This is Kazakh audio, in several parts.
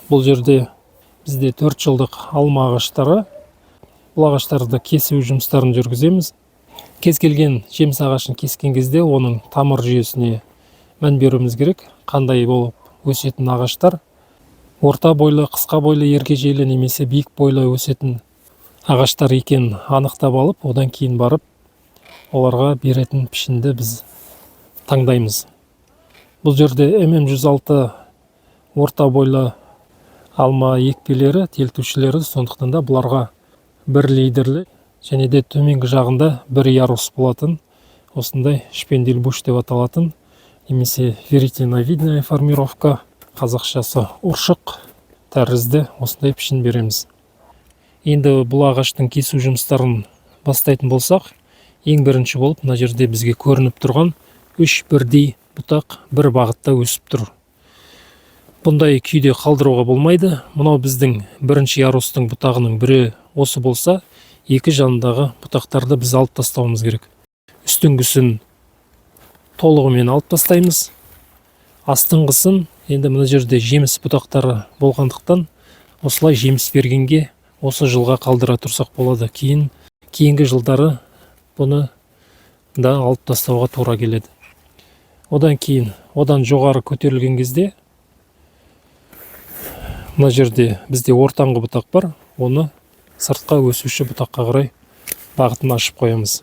Бұл жерде бізде 4 жылдық алма ағаштары. Бұл ағаштарды кесу жұмыстарын жүргіземіз. Кез келген жеміс ағашын кескен кезде оның тамыр жүйесіне мән беруіміз керек. Қандай болып өсетін ағаштар, орта бойлы, қысқа бойлы, ергежейлі немесе биік бойлы өсетін ағаштар екенін анықтап алып, одан кейін барып оларға беретін пішінді біз таңдаймыз. Бұл жерде ММ106 орта бойлы алма екпелері, телтушілері, сондықтан да бұларға бір лидерлі және де төменгі жағында бір ярус болатын осындай шпендель буш деп аталатын, немесе веретеновидная формировка, қазақшасы ұршық тәрізді осындай пішін береміз. Енді бұл ағаштың кесу жұмыстарын бастайтын болсақ, ең бірінші болып мына жерде бізге көрініп тұрған 3 бірдей бұтақ бір бағытта өсіп тұр. Бұндай күйде қалдыруға болмайды. Мынау біздің бірінші ярустың бұтағының бірі осы болса, екі жанындағы бұтақтарды біз алып тастауымыз керек. Үстіңгісін толығымен алып тастаймыз. Астыңғысын енді мына жерде жеміс бұтақтары болғандықтан осылай жеміс бергенге осы жылға қалдыра тұрсақ болады. Кейінгі жылдары бұны да алып тастауға тура келеді. Одан жоғары көтерілген кезде мына жерде бізде ортаңғы бұтақ бар, оны сыртқа өсуші бұтаққа қарай бағытын ашып қоямыз.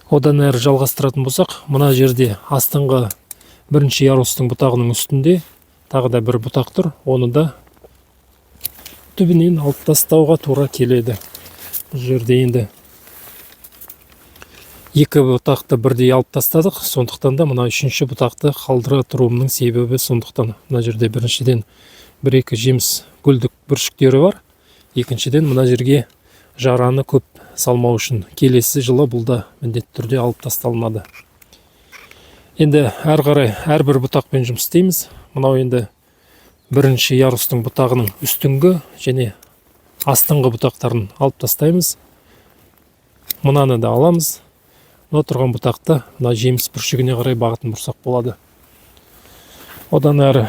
Одан әрі жалғастыратын болсақ, мына жерде астыңғы бірінші ярустың бұтағының үстінде тағы да бір бұтақ тұр, оны да түбінен алып тастауға тура келеді. Бұл жерде енді екі бұтақты бірдей алып тастадық, сондықтан да мына үшінші бұтақты қалдыра тұруымның себебі сондықтан. Мына жерде біріншіден 1-2 жеміс гүлдік бүршіктері бар, екіншіден мына жерге жараны көп салмау үшін. Келесі жылы бұл да міндетті түрде алып тасталынады. Енді әрі қарай әрбір бұтақпен жұмыс істейміз. Мынау енді бірінші ярустың бұтағының үстіңгі және астыңғы бұтақтарын алып тастаймыз. Мынаны да аламыз. Мына тұрған бұтақты мына жеміс бүршігіне қарай бағытын бұрсақ болады. Одан әрі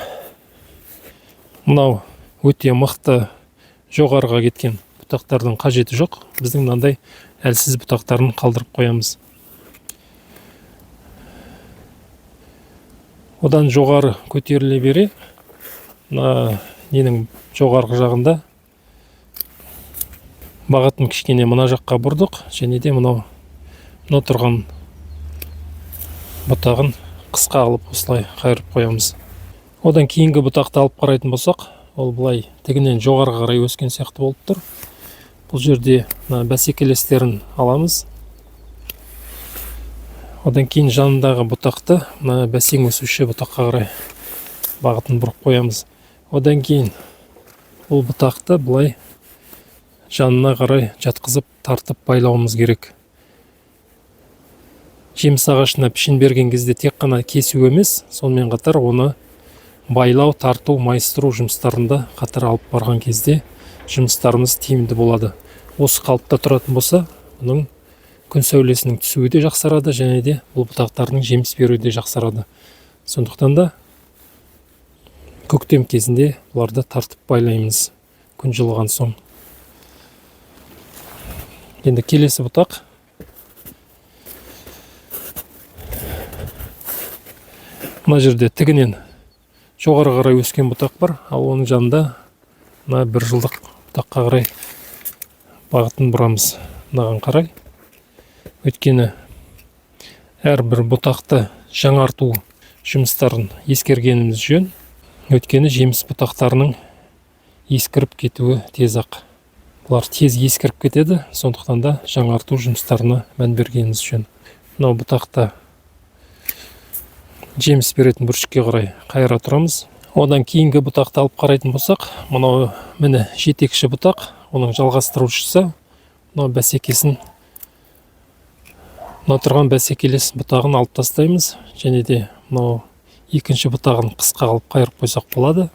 мынау өте мықты жоғарыға кеткен бұтақтардың қажеті жоқ. Біздің мынандай әлсіз бұтақтарын қалдырып қоямыз. Одан жоғары көтеріле бере, ненің жоғарғы жағында бағытын кішкене мына жаққа бұрдық, және де мынау тұрған бұтағын қысқа алып осылай қайырып қоямыз. Одан кейінгі бұтақты алып қарайтын болсақ, ол бұлай тігінен жоғарғы қарай өскен сияқты болып тұр. Бұл жерде бәсекелестерін аламыз. Одан кейін жанындағы бұтақты бәсең өсуші бұтаққа қарай бағытын бұрып қоямыз. Одан кейін бұл бұтақты бұлай жанына қарай жатқызып тартып байлауымыз керек. Жеміс ағашына пішін берген кезде тек қана кесу емес, сонымен қатар оны байлау, тарту, майыстыру жұмыстарында қатар алып барған кезде жұмыстарымыз тиімді болады. Осы қалыпта тұратын болса, бұның күн сәулесінің түсуі де жақсарады, және де бұл бұтақтардың жеміс беруі де жақсарады. Сондықтан да көктем кезінде бұларды тартып байлаймыз күн жылыған соң. Енді келесі бұтақ. Мына жерде тігінен жоғары қарай өскен бұтақ бар, ал оның жанында бір жылдық бұтаққа қарай бағытын бұрамыз. Мынаған қарай. Өйткені әрбір бұтақты жаңарту жұмыстарын ескергеніміз жөн. Өйткені жеміс бұтақтарының ескіріп кетуі тез ақ. Бұлар тез ескіріп кетеді, сондықтан да жаңарту жұмыстарына мән бергеніміз жөн. Мынау бұтақты жеміс беретін бүршікке қарай қайыра тұрамыз. Одан кейінгі бұтақты алып қарайтын болсақ, мынау міне жетекші бұтақ, оның жалғастырушысы. Мынау бәсекесін, мына тұрған бәсекелес бұтағын алып тастаймыз, және де мынау екінші бұтағын қысқа алып қайырып қойсақ болады.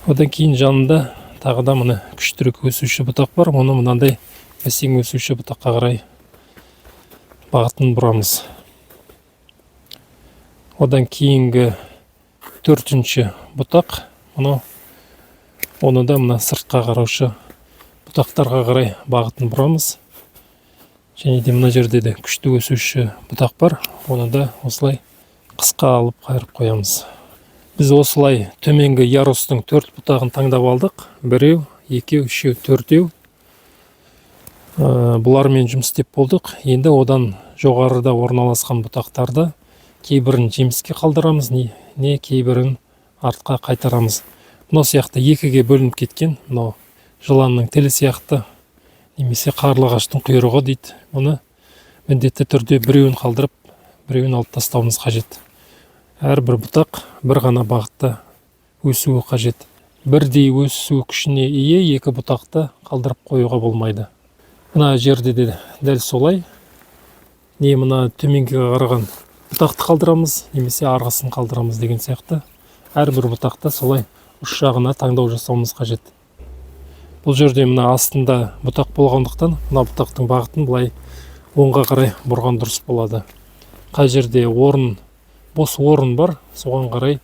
Одан кейін жанында тағы да мына күштірек өсуші бұтақ бар, оны мынандай бәсең өсуші бұтаққа қарай бағытын бұрамыз. Одан кейінгі төртінші бұтақ, оны да мына сыртқа қараушы бұтақтарға қарай бағытын бұрамыз. Және де мына жерде де күшті өсуші бұтақ бар, оны да осылай қысқа алып қайырып қоямыз. Біз осылай төменгі ярустың 4 бұтағын таңдап алдық. 1, 2, 3, 4. Бұлармен жұмыс істеп болдық. Енді одан жоғарыда орналасқан бұтақтарды кейбірін жеміске қалдырамыз, не кейбірін артқа қайтарамыз. Мынау сияқты екіге бөлініп кеткен, мынау жыланның тілі сияқты, немесе қарлығаштың құйрығы дейді. Мұны міндетті түрде біреуін қалдырып, біреуін алып тастауымыз қажет. Әрбір бұтақ бір ғана бағытта өсуі қажет. Бірдей өсу күшіне ие екі бұтақты қалдырып қоюға болмайды. Мына жерде де дәл солай. Не мына төменге қараған бұтақты қалдырамыз, немесе арғысын қалдырамыз деген сияқты. Әрбір бұтақта солай ұш жағына таңдау жасауымыз қажет. Бұл жерде мына астында бұтақ болғандықтан, мына бұтақтың бағытын былай оңға қарай бұрған дұрыс болады. Қай жерде бос орын бар, соған қарай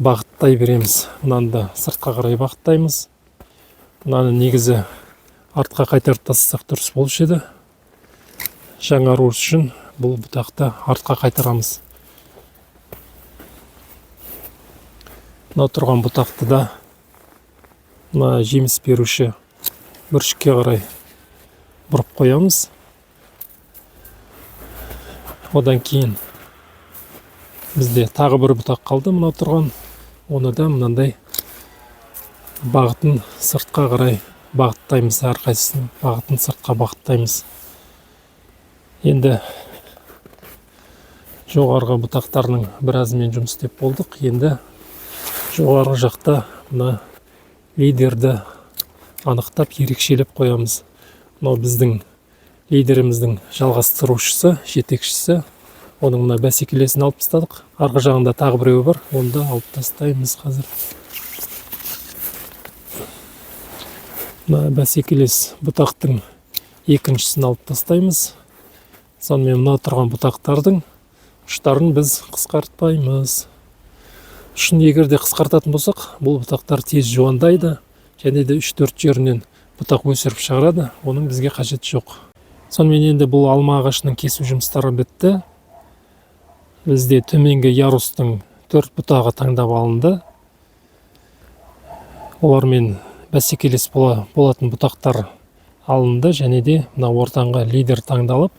бағыттай береміз. Мынаны да сыртқа қарай бағыттаймыз. Мынаны негізі артқа қайтарып тастасақ дұрыс болушы еді. Жаңару үшін бұл бұтақты артқа қайтарамыз. Мына тұрған бұтақты да мына жеміс беруші бүршікке қарай бұрып қоямыз. Одан кейін бізде тағы бір бұтақ қалды, мына тұрған. Оны да мынандай бағытын сыртқа қарай бағыттаймыз, әрқайсының бағытын сыртқа бағыттаймыз. Енді жоғарғы бұтақтарының біразымен жұмыс істеп болдық. Енді жоғарғы жақта мына лидерді анықтап ерекшелеп қоямыз. Мынау біздің лидеріміздің жалғастырушысы, жетекшісі. Оның мына бәсекелесін алып тастадық. Арғы жағында тағы біреуі бар, оны да алып тастаймыз қазір. Мына бәсекелес бұтақтың екіншісін алып тастаймыз. Сонымен мына тұрған бұтақтардың ұштарын біз қысқартпаймыз. Ұшын егер де қысқартатын болсақ, бұл бұтақтар тез жуандайды, және де 3-4 жерінен бұтақ өсіріп шығарады. Оның бізге қажеті жоқ. Сонымен енді бұл алма ағашының кесу жұмыстары бітті. Бізде төменгі ярустың 4 бұтағы таңдап алынды. Олармен бәсекелес болатын бұтақтар алынды, және де мына ортаңға лидер таңдалып,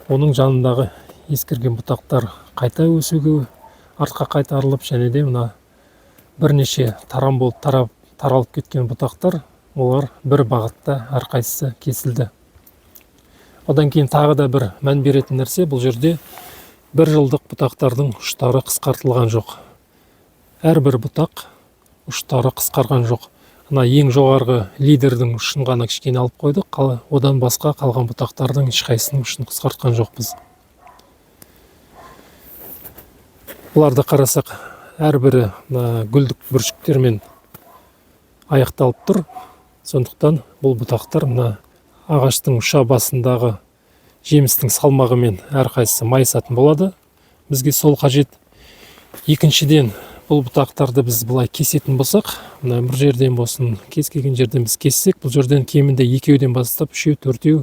оның жанындағы ескірген бұтақтар қайта өсуге артқа қайтарылып, және де мына бірнеше тарам болып таралып кеткен бұтақтар, олар бір бағытта әрқайсысы кесілді. Одан кейін тағы да бір мән беретін нәрсе, бұл жерде 1 жылдық бұтақтардың ұштары қысқартылған жоқ. Әрбір бұтақ ұштары қысқарған жоқ. Мына ең жоғарғы лидердің ұшын ғана кішкене алып қойдық, одан басқа қалған бұтақтардың ешқайсының ұшын қысқартқан жоқпыз. Бұларды қарасақ, әрбірі гүлдік бүршіктермен аяқталып тұр. Сондықтан бұл бұтақтар мына ағаштың ұша басындағы жемістің салмағымен әрқайсысы майысатын болады. Бізге сол қажет. Екіншіден, бұл бұтақтарды біз былай кесетін болсақ, мына бір жерден болсын, кез келген жерден біз кессек, бұл жерден кемінде 2-ден бастап 3-4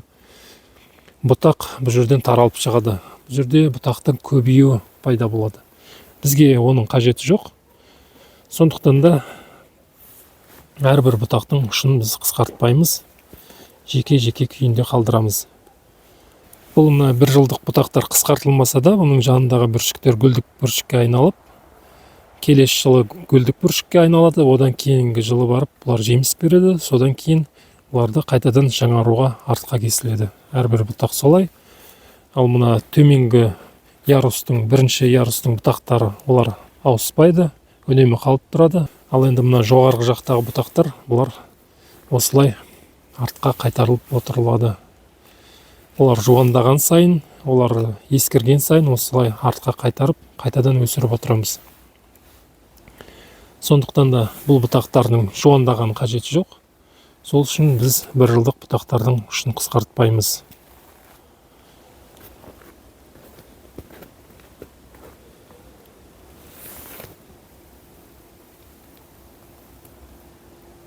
бұтақ бұл жерден таралып шығады. Бұл жерде бұтақтың көбеюі пайда болады. Бізге оның қажеті жоқ. Сондықтан да әрбір бұтақтың ұшын біз қысқартпаймыз, жеке-жеке күйінде қалдырамыз. Бұл 1 жылдық бұтақтар қысқартылмаса да, бұның жанындағы бүршіктер гүлдік бүршікке айналып, келесі жылы гүлдік бүршікке айналады, одан кейінгі жылы барып бұлар жеміс береді, содан кейін бұларды қайтадан жаңаруға артқа кесіледі. Әрбір бұтақ солай. Ал мына төменгі ярустың, бірінші ярустың бұтақтары олар ауыспайды, үнемі қалып тұрады. Ал енді мына жоғарғы жақтағы бұтақтар, бұлар осылай артқа қайтарылып отырылады. Олар жуандаған сайын, олар ескірген сайын осылай артқа қайтарып, қайтадан өсіріп отырамыз. Сондықтан да бұл бұтақтардың жуандаған қажеті жоқ. Сол үшін біз 1 жылдық бұтақтардың ұшын қысқартпаймыз.